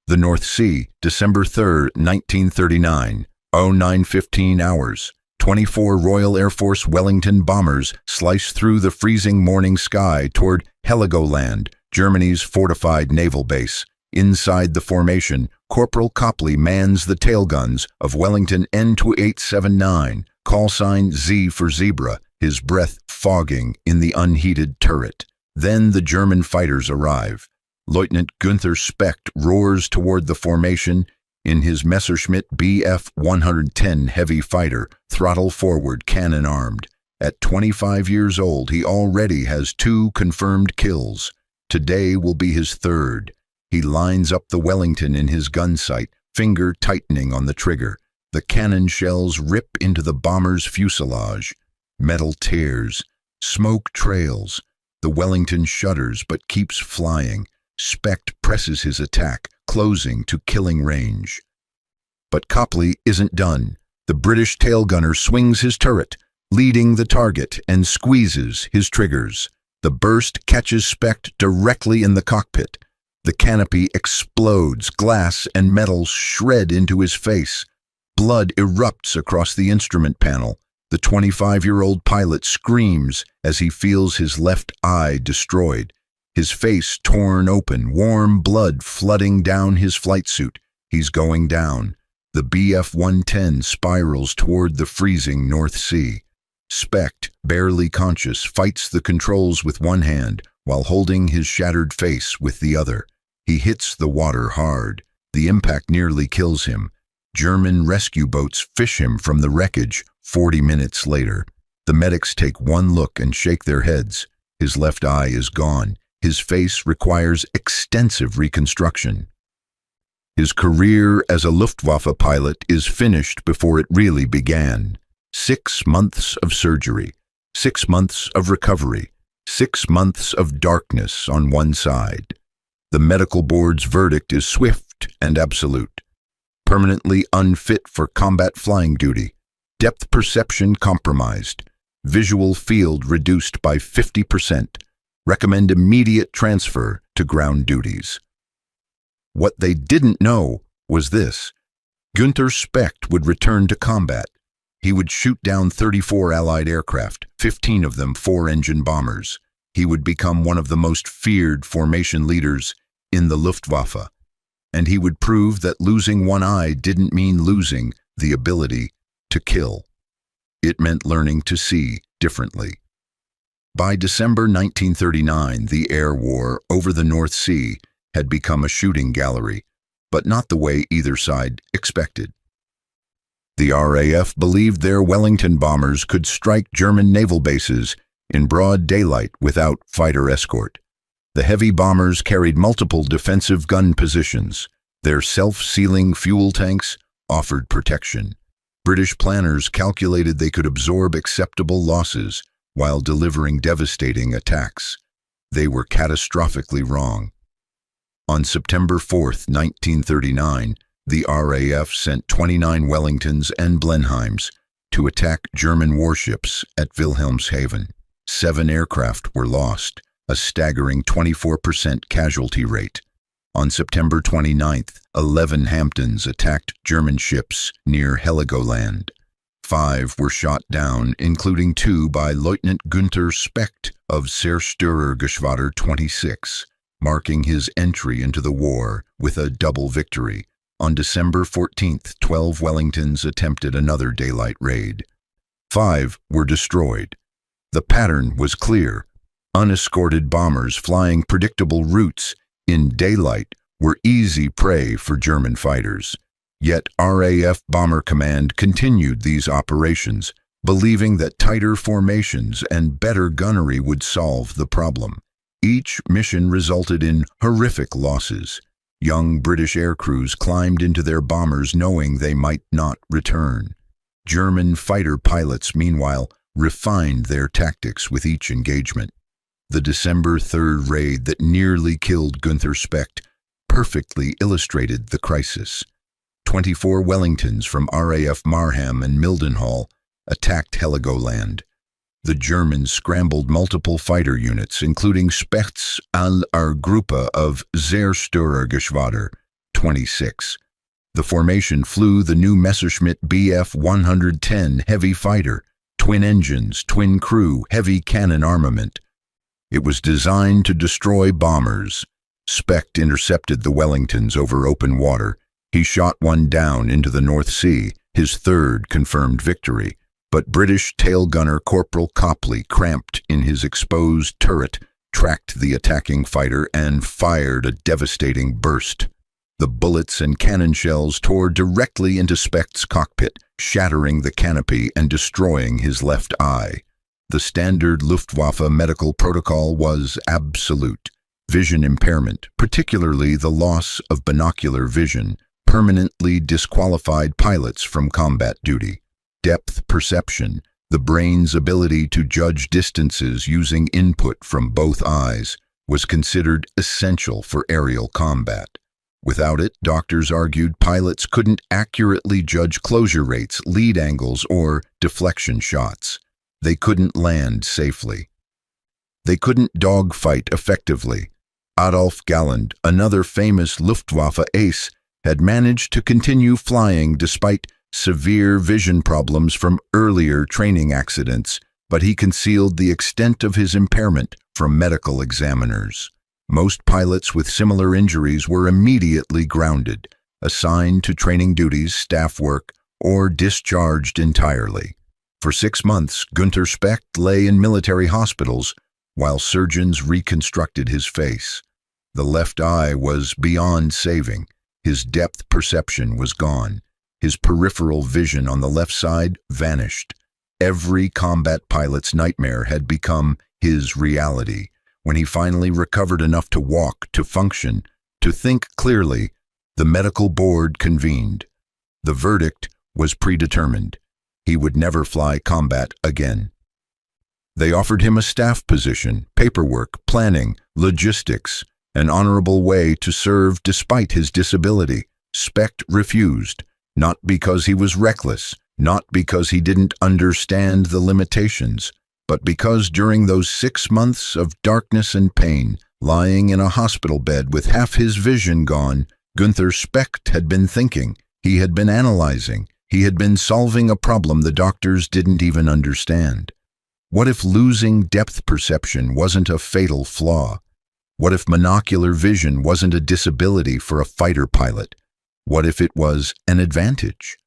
The North Sea, December 3, 1939, 09:15 hours. 24 Royal Air Force Wellington bombers slice through the freezing morning sky toward Heligoland, Germany's fortified naval base. Inside the formation, Corporal Copley mans the tail guns of Wellington N2879, call sign Z for Zebra, his breath fogging in the unheated turret. Then the German fighters arrive. Lieutenant Günther Specht roars toward the formation in his Messerschmitt Bf 110 heavy fighter, throttle forward, cannon armed. At 25 years old, he already has 2 confirmed kills. Today will be his 3rd. He lines up the Wellington in his gun sight, finger tightening on the trigger. The cannon shells rip into the bomber's fuselage. Metal tears. Smoke trails. The Wellington shudders but keeps flying. Specht presses his attack, closing to killing range. But Copley isn't done. The British tail gunner swings his turret, leading the target, and squeezes his triggers. The burst catches Specht directly in the cockpit. The canopy explodes, glass and metal shred into his face. Blood erupts across the instrument panel. The 25-year-old pilot screams as he feels his left eye destroyed. His face torn open, warm blood flooding down his flight suit. He's going down. The Bf 110 spirals toward the freezing North Sea. Specht, barely conscious, fights the controls with one hand while holding his shattered face with the other. He hits the water hard. The impact nearly kills him. German rescue boats fish him from the wreckage 40 minutes later. The medics take one look and shake their heads. His left eye is gone. His face requires extensive reconstruction. His career as a Luftwaffe pilot is finished before it really began. 6 months of surgery, 6 months of recovery, 6 months of darkness on one side. The medical board's verdict is swift and absolute. Permanently unfit for combat flying duty. Depth perception compromised. Visual field reduced by 50%. Recommend immediate transfer to ground duties. What they didn't know was this. Günther Specht would return to combat. He would shoot down 34 Allied aircraft, 15 of them 4-engine bombers. He would become one of the most feared formation leaders in the Luftwaffe. And he would prove that losing one eye didn't mean losing the ability to kill. It meant learning to see differently. By December 1939, the air war over the North Sea had become a shooting gallery, but not the way either side expected. The RAF believed their Wellington bombers could strike German naval bases in broad daylight without fighter escort. The heavy bombers carried multiple defensive gun positions. Their self-sealing fuel tanks offered protection. British planners calculated they could absorb acceptable losses while delivering devastating attacks. They were catastrophically wrong. On September 4, 1939, the RAF sent 29 Wellingtons and Blenheims to attack German warships at Wilhelmshaven. 7 aircraft were lost, a staggering 24% casualty rate. On September 29th, 11 Hamptons attacked German ships near Heligoland. 5 were shot down, including 2 by Lieutenant Günther Specht of Zerstörergeschwader 26, marking his entry into the war with a double victory. On December 14th, 12 Wellingtons attempted another daylight raid. 5 were destroyed. The pattern was clear. Unescorted bombers flying predictable routes in daylight were easy prey for German fighters. Yet RAF Bomber Command continued these operations, believing that tighter formations and better gunnery would solve the problem. Each mission resulted in horrific losses. Young British aircrews climbed into their bombers knowing they might not return. German fighter pilots, meanwhile, refined their tactics with each engagement. The December 3rd raid that nearly killed Günther Specht perfectly illustrated the crisis. 24 Wellingtons from RAF Marham and Mildenhall attacked Heligoland. The Germans scrambled multiple fighter units, including Specht's Al-Ar-Gruppe of Zerstörergeschwader 26. The formation flew the new Messerschmitt Bf-110 heavy fighter, twin engines, twin crew, heavy cannon armament. It was designed to destroy bombers. Specht intercepted the Wellingtons over open water. He shot one down into the North Sea, his third confirmed victory. But British tail gunner Corporal Copley, cramped in his exposed turret, tracked the attacking fighter and fired a devastating burst. The bullets and cannon shells tore directly into Specht's cockpit, shattering the canopy and destroying his left eye. The standard Luftwaffe medical protocol was absolute. Vision impairment, particularly the loss of binocular vision, permanently disqualified pilots from combat duty. Depth perception, the brain's ability to judge distances using input from both eyes, was considered essential for aerial combat. Without it, doctors argued pilots couldn't accurately judge closure rates, lead angles, or deflection shots. They couldn't land safely. They couldn't dogfight effectively. Adolf Galland, another famous Luftwaffe ace, had managed to continue flying despite severe vision problems from earlier training accidents, but he concealed the extent of his impairment from medical examiners. Most pilots with similar injuries were immediately grounded, assigned to training duties, staff work, or discharged entirely. For 6 months, Günther Specht lay in military hospitals while surgeons reconstructed his face. The left eye was beyond saving. His depth perception was gone. His peripheral vision on the left side vanished. Every combat pilot's nightmare had become his reality. When he finally recovered enough to walk, to function, to think clearly, the medical board convened. The verdict was predetermined. He would never fly combat again. They offered him a staff position, paperwork, planning, logistics, an honorable way to serve despite his disability. Specht refused, not because he was reckless, not because he didn't understand the limitations, but because during those 6 months of darkness and pain, lying in a hospital bed with half his vision gone, Günther Specht had been thinking, he had been analyzing, he had been solving a problem the doctors didn't even understand. What if losing depth perception wasn't a fatal flaw? What if monocular vision wasn't a disability for a fighter pilot? What if it was an advantage?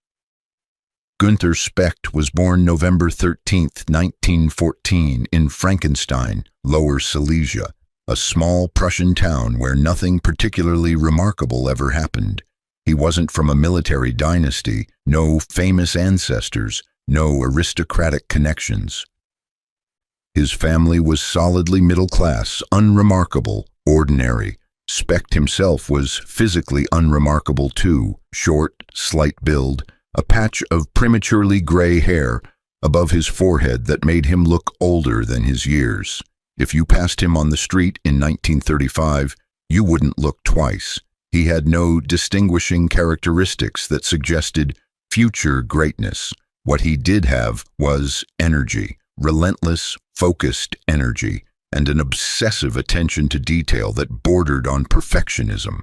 Günther Specht was born November 13, 1914, in Frankenstein, Lower Silesia, a small Prussian town where nothing particularly remarkable ever happened. He wasn't from a military dynasty, no famous ancestors, no aristocratic connections. His family was solidly middle class, unremarkable, ordinary. Specht himself was physically unremarkable too, short, slight build, a patch of prematurely gray hair above his forehead that made him look older than his years. If you passed him on the street in 1935, you wouldn't look twice. He had no distinguishing characteristics that suggested future greatness. What he did have was energy, relentless, focused energy, and an obsessive attention to detail that bordered on perfectionism.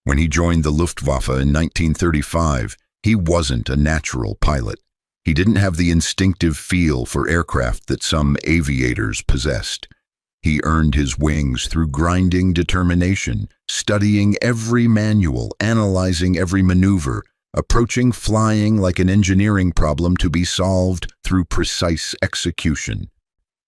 When he joined the Luftwaffe in 1935, he wasn't a natural pilot. He didn't have the instinctive feel for aircraft that some aviators possessed. He earned his wings through grinding determination, studying every manual, analyzing every maneuver, approaching flying like an engineering problem to be solved through precise execution.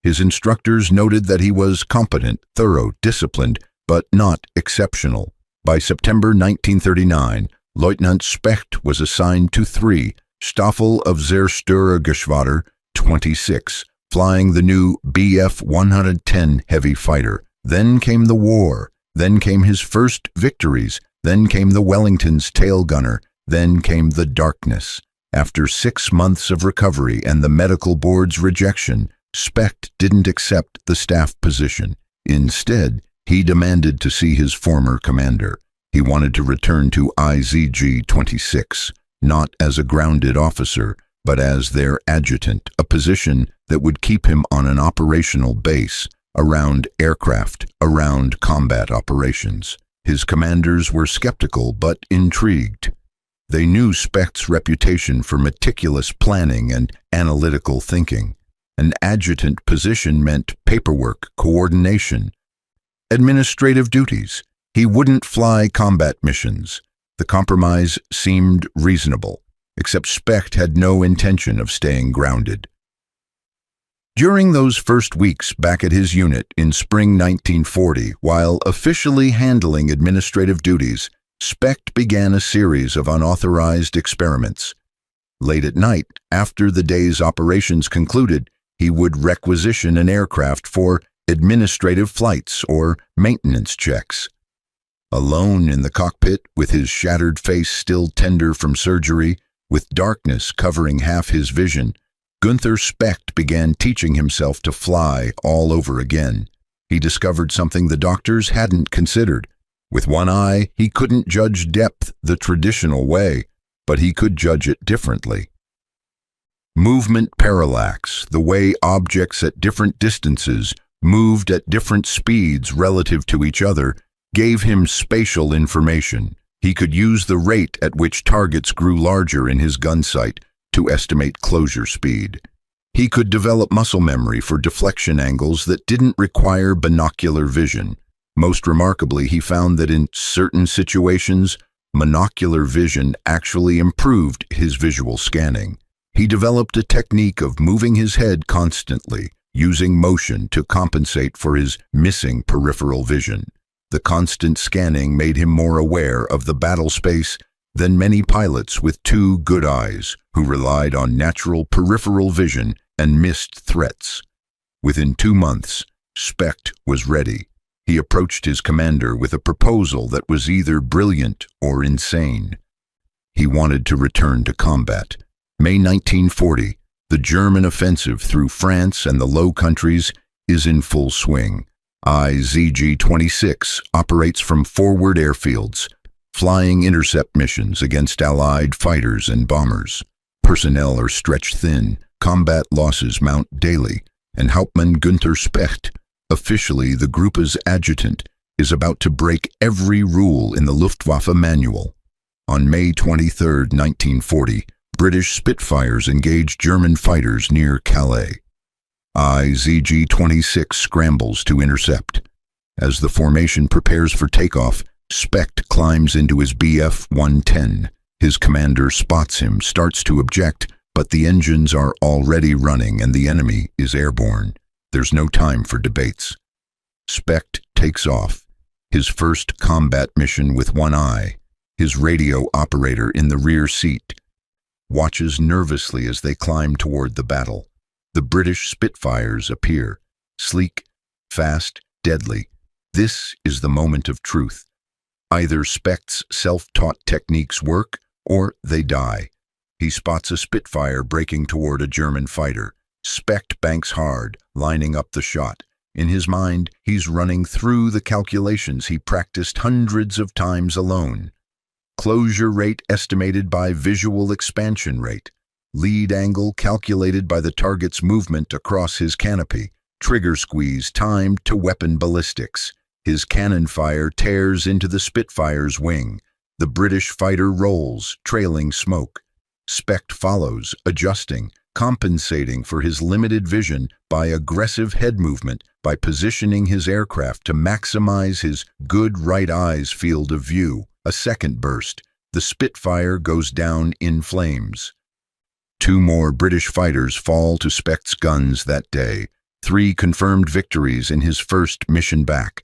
His instructors noted that he was competent, thorough, disciplined, but not exceptional. By September 1939, Lieutenant Specht was assigned to 3 Staffel of Zerstörer-Geschwader 26, flying the new Bf-110 heavy fighter. Then came the war. Then came his first victories. Then came the Wellington's tail gunner. Then came the darkness. After 6 months of recovery and the medical board's rejection, Specht didn't accept the staff position. Instead, he demanded to see his former commander. He wanted to return to IZG-26, not as a grounded officer, but as their adjutant, a position that would keep him on an operational base, around aircraft, around combat operations. His commanders were skeptical but intrigued. They knew Specht's reputation for meticulous planning and analytical thinking. An adjutant position meant paperwork, coordination, administrative duties. He wouldn't fly combat missions. The compromise seemed reasonable, except Specht had no intention of staying grounded. During those first weeks back at his unit in spring 1940, while officially handling administrative duties, Specht began a series of unauthorized experiments. Late at night, after the day's operations concluded, he would requisition an aircraft for administrative flights or maintenance checks. Alone in the cockpit, with his shattered face still tender from surgery, with darkness covering half his vision, Günther Specht began teaching himself to fly all over again. He discovered something the doctors hadn't considered. With one eye, he couldn't judge depth the traditional way, but he could judge it differently. Movement parallax, the way objects at different distances moved at different speeds relative to each other, gave him spatial information. He could use the rate at which targets grew larger in his gun sight to estimate closure speed. He could develop muscle memory for deflection angles that didn't require binocular vision. Most remarkably, he found that in certain situations, monocular vision actually improved his visual scanning. He developed a technique of moving his head constantly, using motion to compensate for his missing peripheral vision. The constant scanning made him more aware of the battle space than many pilots with two good eyes who relied on natural peripheral vision and missed threats. Within 2 months, Specht was ready. He approached his commander with a proposal that was either brilliant or insane. He wanted to return to combat. May 1940, the German offensive through France and the Low Countries is in full swing. IZG-26 operates from forward airfields, flying intercept missions against Allied fighters and bombers. Personnel are stretched thin, combat losses mount daily, and Hauptmann Günther Specht, officially the Gruppe's adjutant, is about to break every rule in the Luftwaffe manual. On May 23, 1940, British Spitfires engaged German fighters near Calais. IZG-26 scrambles to intercept. As the formation prepares for takeoff, Specht climbs into his Bf-110. His commander spots him, starts to object, but the engines are already running and the enemy is airborne. There's no time for debates. Specht takes off. His first combat mission with one eye. His radio operator in the rear seat watches nervously as they climb toward the battle. The British Spitfires appear, sleek, fast, deadly. This is the moment of truth. Either Specht's self-taught techniques work, or they die. He spots a Spitfire breaking toward a German fighter. Specht banks hard, lining up the shot. In his mind, he's running through the calculations he practiced hundreds of times alone. Closure rate estimated by visual expansion rate. Lead angle calculated by the target's movement across his canopy. Trigger squeeze timed to weapon ballistics. His cannon fire tears into the Spitfire's wing. The British fighter rolls, trailing smoke. Specht follows, adjusting, compensating for his limited vision by aggressive head movement, by positioning his aircraft to maximize his good right eye's field of view. A second burst. The Spitfire goes down in flames. 2 more British fighters fall to Specht's guns that day. 3 confirmed victories in his first mission back.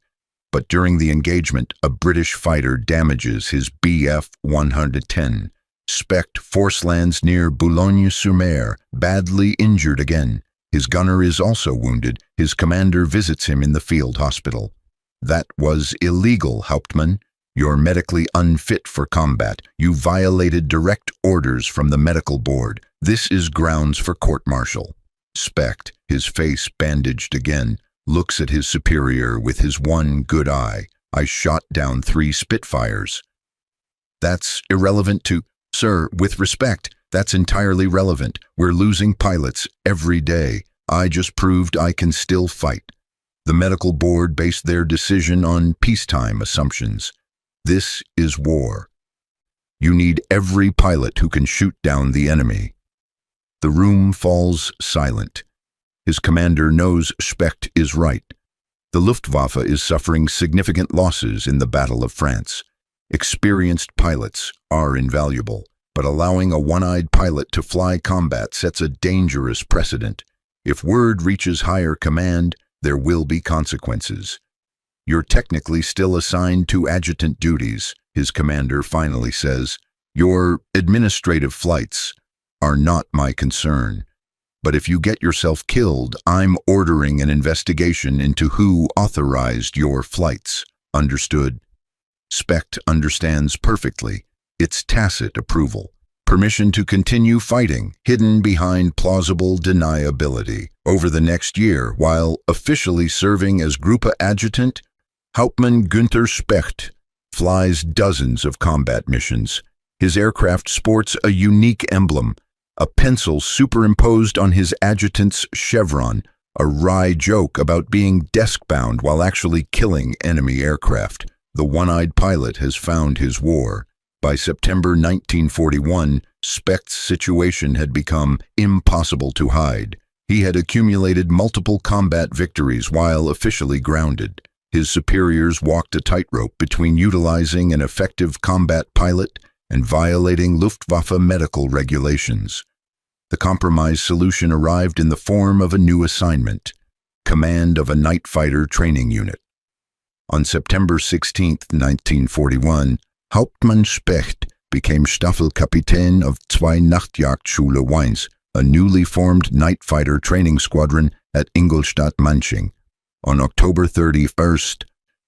But during the engagement, a British fighter damages his Bf-110. Specht force lands near Boulogne-sur-Mer, badly injured again. His gunner is also wounded. His commander visits him in the field hospital. That was illegal, Hauptmann. You're medically unfit for combat. You violated direct orders from the medical board. This is grounds for court-martial. Specht, his face bandaged again, looks at his superior with his one good eye. I shot down 3 Spitfires. That's irrelevant to... Sir, with respect, that's entirely relevant. We're losing pilots every day. I just proved I can still fight. The medical board based their decision on peacetime assumptions. This is war. You need every pilot who can shoot down the enemy. The room falls silent. His commander knows Specht is right. The Luftwaffe is suffering significant losses in the Battle of France. Experienced pilots are invaluable, but allowing a one-eyed pilot to fly combat sets a dangerous precedent. If word reaches higher command, there will be consequences. You're technically still assigned to adjutant duties, his commander finally says. Your administrative flights are not my concern. But if you get yourself killed, I'm ordering an investigation into who authorized your flights. Understood? Specht understands perfectly. It's tacit approval. Permission to continue fighting, hidden behind plausible deniability. Over the next year, while officially serving as Gruppe Adjutant, Hauptmann Günther Specht flies dozens of combat missions. His aircraft sports a unique emblem, a pencil superimposed on his adjutant's chevron, a wry joke about being desk-bound while actually killing enemy aircraft. The one-eyed pilot has found his war. By September 1941, Specht's situation had become impossible to hide. He had accumulated multiple combat victories while officially grounded. His superiors walked a tightrope between utilizing an effective combat pilot and violating Luftwaffe medical regulations. The compromise solution arrived in the form of a new assignment, command of a night fighter training unit. On September 16, 1941, Hauptmann Specht became Staffelkapitän of Zwei Nachtjagdschule 1, a newly formed night fighter training squadron at Ingolstadt-Manching. On October 31st,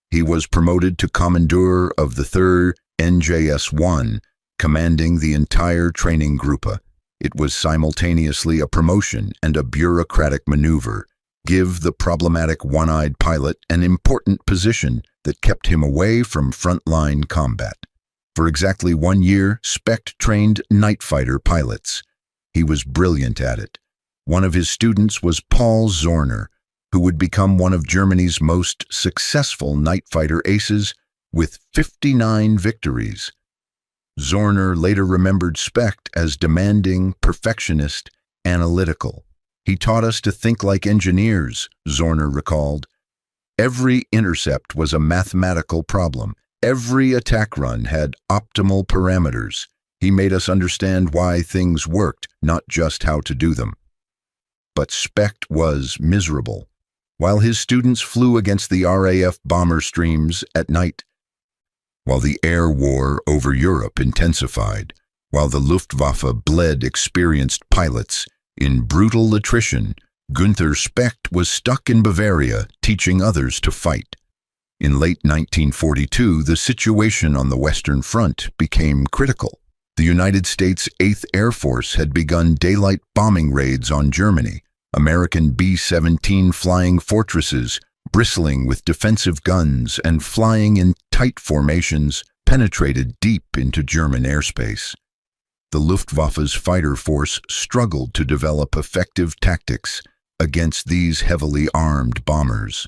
he was promoted to Kommandeur of the 3rd NJS-1, commanding the entire training Gruppe. It was simultaneously a promotion and a bureaucratic maneuver. Give the problematic one-eyed pilot an important position that kept him away from frontline combat. For exactly 1 year, Specht trained night fighter pilots. He was brilliant at it. One of his students was Paul Zorner, who would become one of Germany's most successful night fighter aces with 59 victories. Zorner later remembered Specht as demanding, perfectionist, analytical. He taught us to think like engineers, Zorner recalled. Every intercept was a mathematical problem. Every attack run had optimal parameters. He made us understand why things worked, not just how to do them. But Specht was miserable. While his students flew against the RAF bomber streams at night, while the air war over Europe intensified, while the Luftwaffe bled experienced pilots in brutal attrition, Günther Specht was stuck in Bavaria, teaching others to fight. In late 1942, the situation on the Western Front became critical. The United States 8th Air Force had begun daylight bombing raids on Germany. American B-17 flying fortresses, bristling with defensive guns and flying in tight formations, penetrated deep into German airspace. The Luftwaffe's fighter force struggled to develop effective tactics against these heavily armed bombers.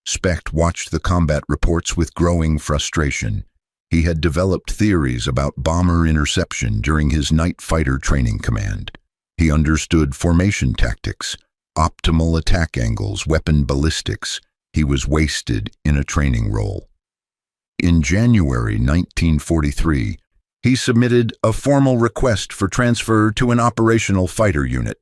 Specht watched the combat reports with growing frustration. He had developed theories about bomber interception during his night fighter training command. He understood formation tactics, optimal attack angles, weapon ballistics. He was wasted in a training role. In January 1943, he submitted a formal request for transfer to an operational fighter unit.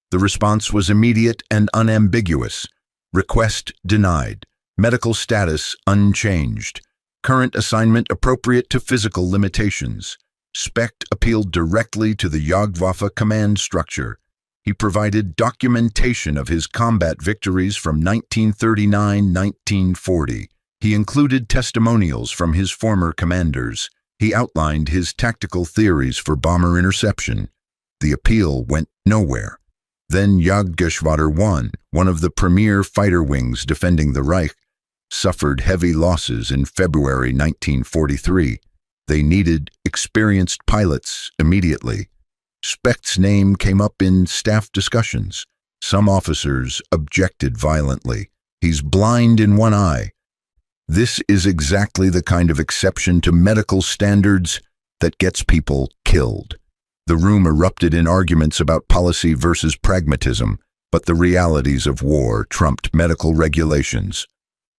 The response was immediate and unambiguous. Request denied. Medical status unchanged. Current assignment appropriate to physical limitations. Specht appealed directly to the Jagdwaffe command structure. He provided documentation of his combat victories from 1939-1940. He included testimonials from his former commanders. He outlined his tactical theories for bomber interception. The appeal went nowhere. Then Jagdgeschwader 1, one of the premier fighter wings defending the Reich, suffered heavy losses in February 1943. They needed experienced pilots immediately. Specht's name came up in staff discussions. Some officers objected violently. He's blind in one eye. This is exactly the kind of exception to medical standards that gets people killed. The room erupted in arguments about policy versus pragmatism, but the realities of war trumped medical regulations.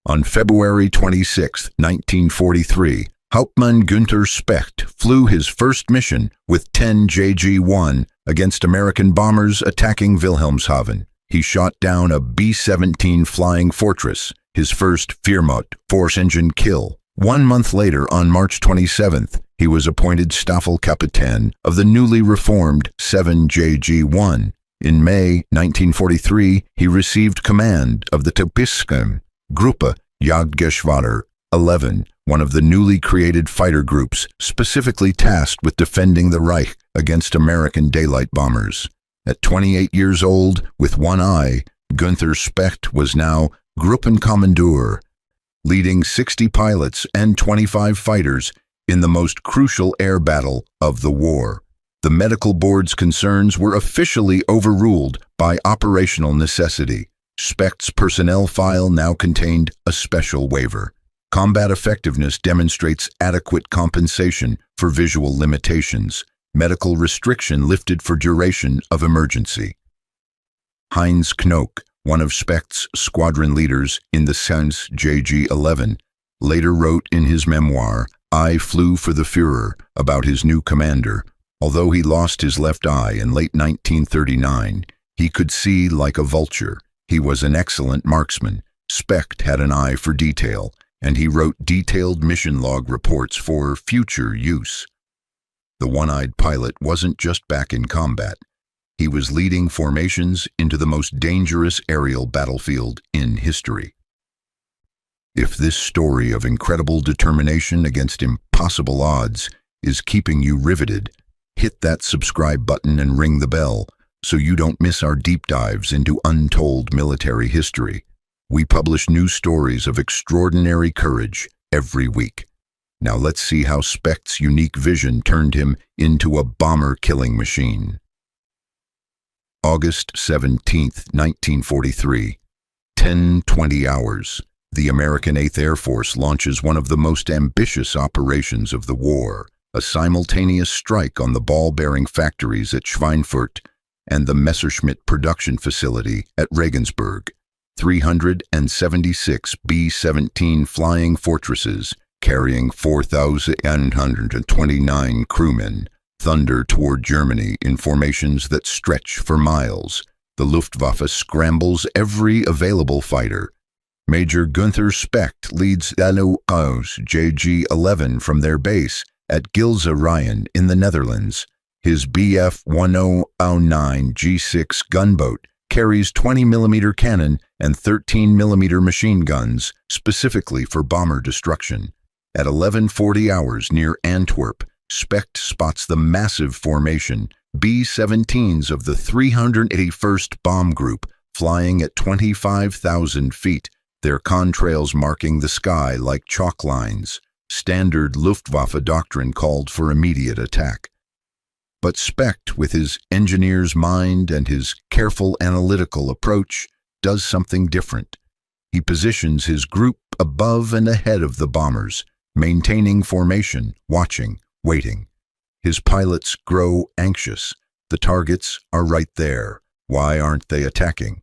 On February 26, 1943, Hauptmann Günther Specht flew his first mission with 10 JG-1 against American bombers attacking Wilhelmshaven. He shot down a B-17 Flying Fortress, his first Wehrmacht force-engine kill. 1 month later, on March 27th, he was appointed Staffelkapitän of the newly reformed 7 JG-1. In May 1943, he received command of the Topische Gruppe Jagdgeschwader 11, one of the newly created fighter groups specifically tasked with defending the Reich against American daylight bombers. At 28 years old, with one eye, Günther Specht was now Gruppenkommandeur, leading 60 pilots and 25 fighters in the most crucial air battle of the war. The medical board's concerns were officially overruled by operational necessity. Specht's personnel file now contained a special waiver. Combat effectiveness demonstrates adequate compensation for visual limitations. Medical restriction lifted for duration of emergency. Heinz Knoke, one of Specht's squadron leaders in the 7 JG-11, later wrote in his memoir, "I flew for the Führer," about his new commander. Although he lost his left eye in late 1939, he could see like a vulture. He was an excellent marksman. Specht had an eye for detail, and he wrote detailed mission log reports for future use. The one-eyed pilot wasn't just back in combat. He was leading formations into the most dangerous aerial battlefield in history. If this story of incredible determination against impossible odds is keeping you riveted, hit that subscribe button and ring the bell so you don't miss our deep dives into untold military history. We publish new stories of extraordinary courage every week. Now let's see how Specht's unique vision turned him into a bomber-killing machine. August 17, 1943, 10:20 hours. The American 8th Air Force launches one of the most ambitious operations of the war, a simultaneous strike on the ball-bearing factories at Schweinfurt and the Messerschmitt production facility at Regensburg. 376 B-17 Flying Fortresses, carrying 4,129 crewmen, thunder toward Germany in formations that stretch for miles. The Luftwaffe scrambles every available fighter. Major Günther Specht leads LO's JG-11 from their base at Gilze Rijn in the Netherlands. His Bf-1009 G6 gunboat carries 20mm cannon and 13mm machine guns specifically for bomber destruction. At 11:40 hours near Antwerp, Specht spots the massive formation, B-17s of the 381st Bomb Group, flying at 25,000 feet, their contrails marking the sky like chalk lines. Standard Luftwaffe doctrine called for immediate attack. But Specht, with his engineer's mind and his careful analytical approach, does something different. He positions his group above and ahead of the bombers, maintaining formation, watching, waiting. His pilots grow anxious. The targets are right there. Why aren't they attacking?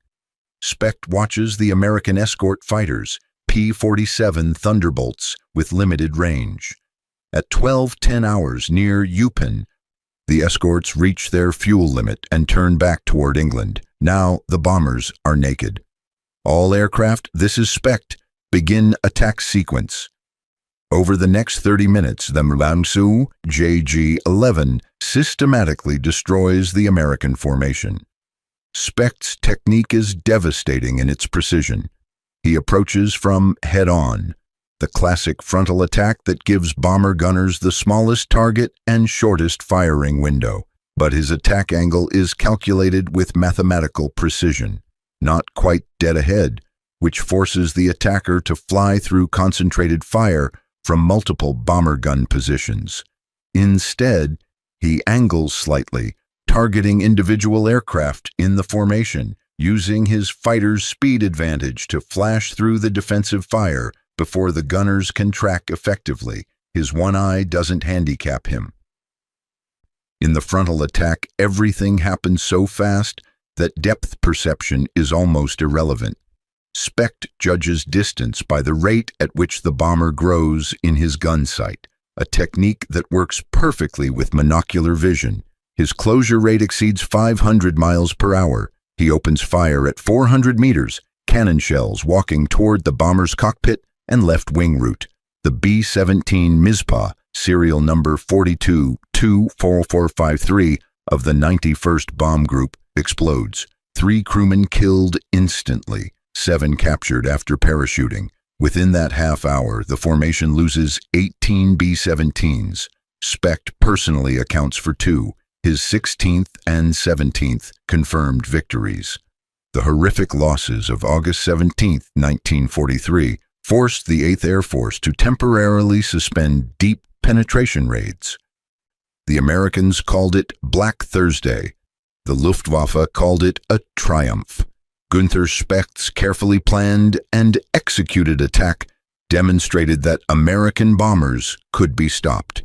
Specht watches the American escort fighters, P-47 Thunderbolts, with limited range. At 12:10 hours near Eupen, the escorts reach their fuel limit and turn back toward England. Now the bombers are naked. All aircraft, this is Specht, begin attack sequence. Over the next 30 minutes, the Mlansu JG-11 systematically destroys the American formation. Specht's technique is devastating in its precision. He approaches from head-on, the classic frontal attack that gives bomber gunners the smallest target and shortest firing window. But his attack angle is calculated with mathematical precision, not quite dead ahead, which forces the attacker to fly through concentrated fire from multiple bomber gun positions. Instead, he angles slightly, targeting individual aircraft in the formation, using his fighter's speed advantage to flash through the defensive fire before the gunners can track effectively. His one eye doesn't handicap him. In the frontal attack, everything happens so fast that depth perception is almost irrelevant. Specht judges distance by the rate at which the bomber grows in his gun sight, a technique that works perfectly with monocular vision. His closure rate exceeds 500 miles per hour. He opens fire at 400 meters, cannon shells walking toward the bomber's cockpit and left wing route. The B-17 Mizpah, serial number 42-24453 of the 91st Bomb Group, explodes. 3 crewmen killed instantly, 7 captured after parachuting. Within that half hour, the formation loses 18 B-17s. Specht personally accounts for 2, his 16th and 17th confirmed victories. The horrific losses of August 17, 1943, forced the 8th Air Force to temporarily suspend deep penetration raids. The Americans called it Black Thursday. The Luftwaffe called it a triumph. Günther Specht's carefully planned and executed attack demonstrated that American bombers could be stopped.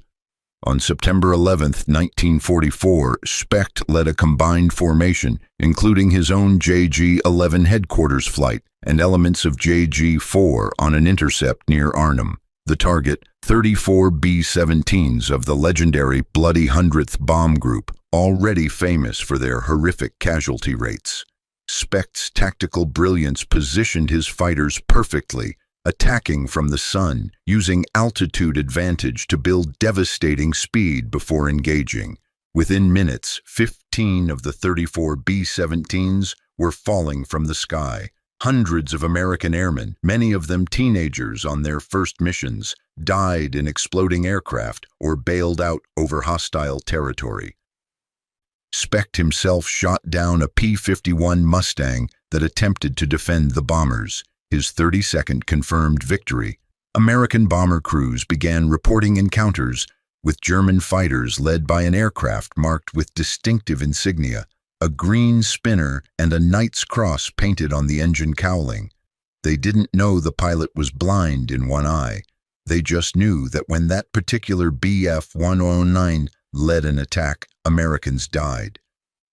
On September 11, 1944, Specht led a combined formation, including his own JG-11 headquarters flight and elements of JG-4 on an intercept near Arnhem. The target, 34 B-17s of the legendary Bloody 100th Bomb Group, already famous for their horrific casualty rates. Specht's tactical brilliance positioned his fighters perfectly, attacking from the sun, using altitude advantage to build devastating speed before engaging. Within minutes, 15 of the 34 B-17s were falling from the sky. Hundreds of American airmen, many of them teenagers on their first missions, died in exploding aircraft or bailed out over hostile territory. Specht himself shot down a P-51 Mustang that attempted to defend the bombers. His 32nd confirmed victory. American bomber crews began reporting encounters with German fighters led by an aircraft marked with distinctive insignia, a green spinner and a Knight's Cross painted on the engine cowling. They didn't know the pilot was blind in one eye. They just knew that when that particular Bf-109 led an attack, Americans died.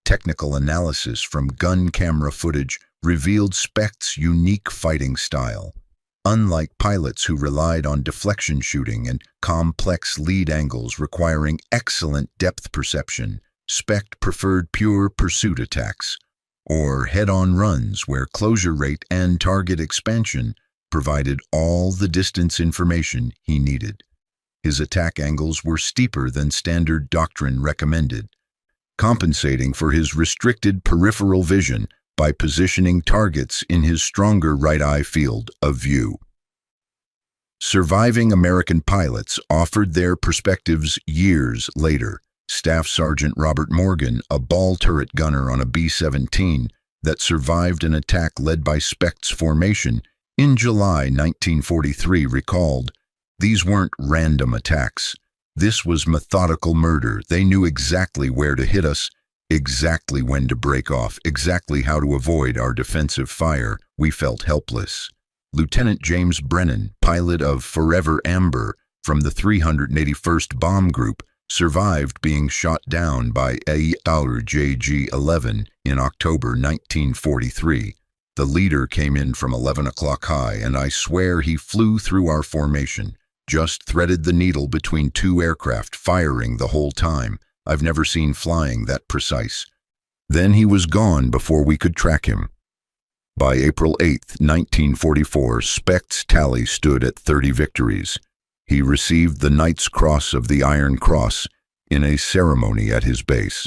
Technical analysis from gun camera footage revealed Specht's unique fighting style. Unlike pilots who relied on deflection shooting and complex lead angles requiring excellent depth perception, Specht preferred pure pursuit attacks, or head-on runs where closure rate and target expansion provided all the distance information he needed. His attack angles were steeper than standard doctrine recommended, compensating for his restricted peripheral vision by positioning targets in his stronger right eye field of view. Surviving American pilots offered their perspectives years later. Staff Sergeant Robert Morgan, a ball turret gunner on a B-17 that survived an attack led by Specht's formation in July 1943, recalled, "These weren't random attacks. This was methodical murder. They knew exactly where to hit us, exactly when to break off, exactly how to avoid our defensive fire. We felt helpless." Lieutenant James Brennan, pilot of Forever Amber from the 381st Bomb Group, survived being shot down by a JG-11 in October 1943. "The leader came in from 11 o'clock high, and I swear he flew through our formation, just threaded the needle between 2 aircraft, firing the whole time. I've never seen flying that precise. Then he was gone before we could track him." By April 8, 1944, Specht's tally stood at 30 victories. He received the Knight's Cross of the Iron Cross in a ceremony at his base.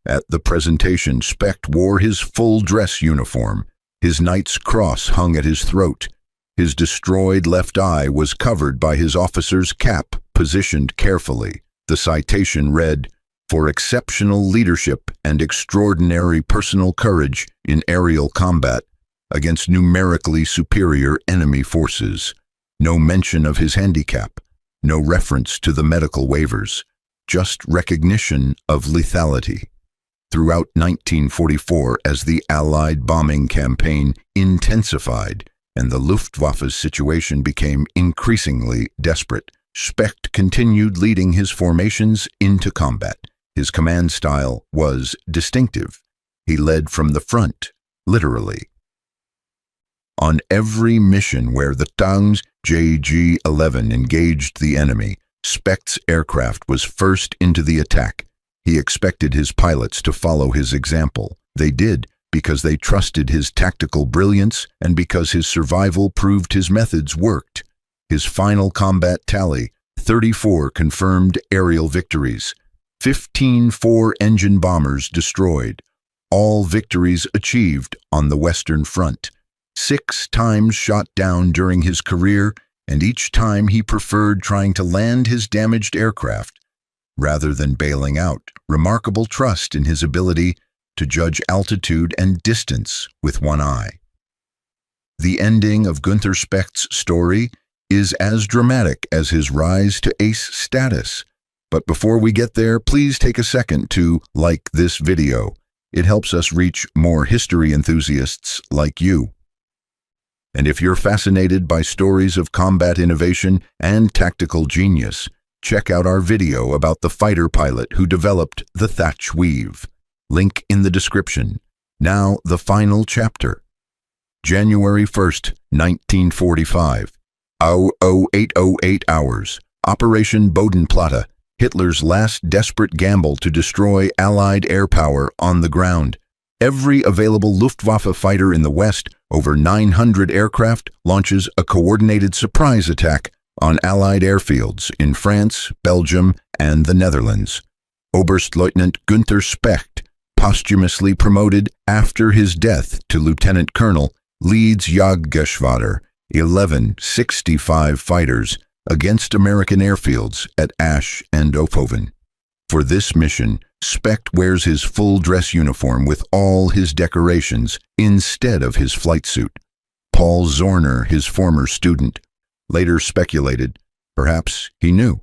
At the presentation, Specht wore his full dress uniform. His Knight's Cross hung at his throat. His destroyed left eye was covered by his officer's cap, positioned carefully. The citation read, "For exceptional leadership and extraordinary personal courage in aerial combat against numerically superior enemy forces." No mention of his handicap, no reference to the medical waivers, just recognition of lethality. Throughout 1944, as the Allied bombing campaign intensified, and the Luftwaffe's situation became increasingly desperate. Specht continued leading his formations into combat. His command style was distinctive. He led from the front, literally. On every mission where the Tang's JG-11 engaged the enemy, Specht's aircraft was first into the attack. He expected his pilots to follow his example. They did, because they trusted his tactical brilliance and because his survival proved his methods worked. His final combat tally, 34 confirmed aerial victories, 15 four-engine bombers destroyed, all victories achieved on the Western Front. 6 times shot down during his career, and each time he preferred trying to land his damaged aircraft rather than bailing out. Remarkable trust in his ability to judge altitude and distance with one eye. The ending of Günther Specht's story is as dramatic as his rise to ace status. But before we get there, please take a second to like this video. It helps us reach more history enthusiasts like you. And if you're fascinated by stories of combat innovation and tactical genius, check out our video about the fighter pilot who developed the thatch weave. Link in the description. Now, the final chapter. January 1st, 1945. 0808 hours. Operation Bodenplatte. Hitler's last desperate gamble to destroy Allied air power on the ground. Every available Luftwaffe fighter in the West, over 900 aircraft, launches a coordinated surprise attack on Allied airfields in France, Belgium, and the Netherlands. Oberstleutnant Günther Specht, posthumously promoted after his death to lieutenant colonel, leads Jagdgeschwader 1165 fighters against American airfields at Asch and Ophhoven. For this mission, Specht wears his full dress uniform with all his decorations instead of his flight suit. Paul Zorner, his former student, later speculated perhaps he knew.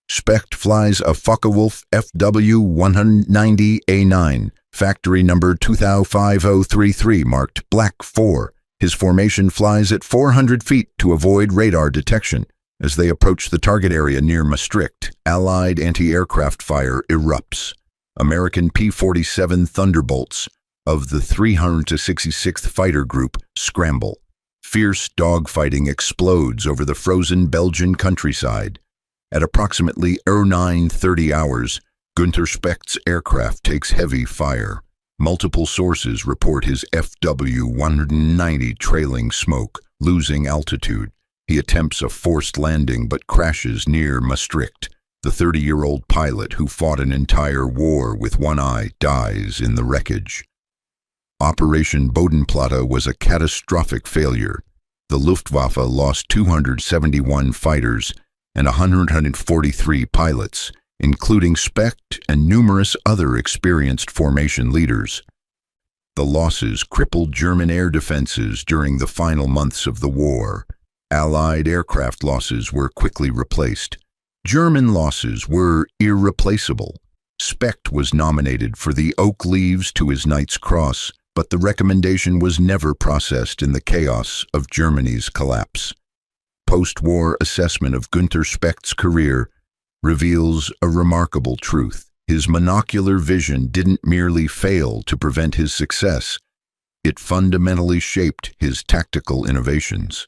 Specht flies a Focke-Wulf FW-190A9, factory number 205033, marked Black 4. His formation flies at 400 feet to avoid radar detection. As they approach the target area near Maastricht, Allied anti-aircraft fire erupts. American P-47 Thunderbolts of the 366th Fighter Group scramble. Fierce dogfighting explodes over the frozen Belgian countryside. At approximately 0930 hours, Günther Specht's aircraft takes heavy fire. Multiple sources report his FW-190 trailing smoke, losing altitude. He attempts a forced landing but crashes near Maastricht. The 30-year-old pilot who fought an entire war with one eye dies in the wreckage. Operation Bodenplatte was a catastrophic failure. The Luftwaffe lost 271 fighters and 143 pilots, including Specht and numerous other experienced formation leaders. The losses crippled German air defenses during the final months of the war. Allied aircraft losses were quickly replaced. German losses were irreplaceable. Specht was nominated for the Oak Leaves to his Knight's Cross, but the recommendation was never processed in the chaos of Germany's collapse. Post-war assessment of Günther Specht's career reveals a remarkable truth. His monocular vision didn't merely fail to prevent his success, it fundamentally shaped his tactical innovations.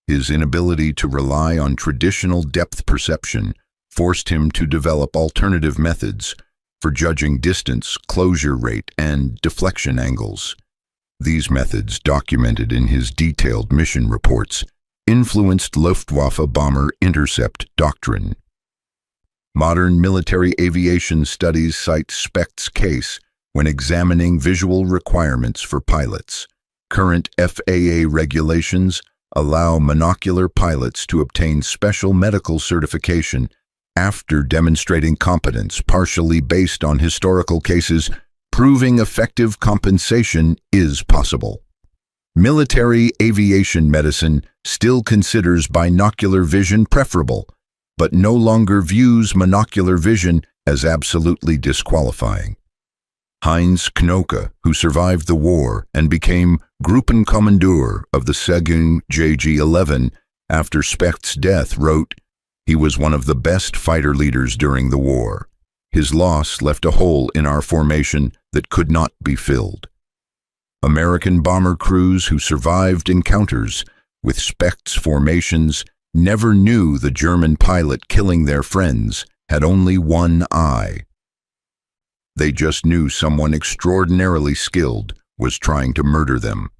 His inability to rely on traditional depth perception forced him to develop alternative methods for judging distance, closure rate, and deflection angles. These methods, documented in his detailed mission reports, influenced Luftwaffe bomber intercept doctrine. Modern military aviation studies cite Specht's case when examining visual requirements for pilots. Current FAA regulations allow monocular pilots to obtain special medical certification after demonstrating competence, partially based on historical cases proving effective compensation is possible. Military aviation medicine still considers binocular vision preferable, but no longer views monocular vision as absolutely disqualifying. Heinz Knoke, who survived the war and became Gruppenkommandeur of the Segung JG-11 after Specht's death, wrote, "He was one of the best fighter leaders during the war. His loss left a hole in our formation that could not be filled." American bomber crews who survived encounters with Specht's formations never knew the German pilot killing their friends had only one eye. They just knew someone extraordinarily skilled was trying to murder them.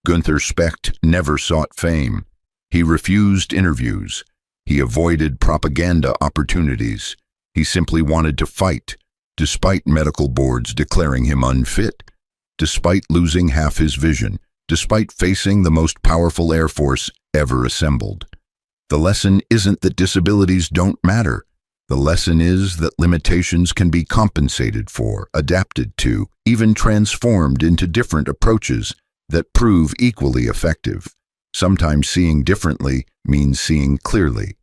Günther Specht never sought fame. He refused interviews. He avoided propaganda opportunities. He simply wanted to fight, despite medical boards declaring him unfit, despite losing half his vision, despite facing the most powerful air force ever assembled. The lesson isn't that disabilities don't matter. The lesson is that limitations can be compensated for, adapted to, even transformed into different approaches that prove equally effective. Sometimes seeing differently means seeing clearly.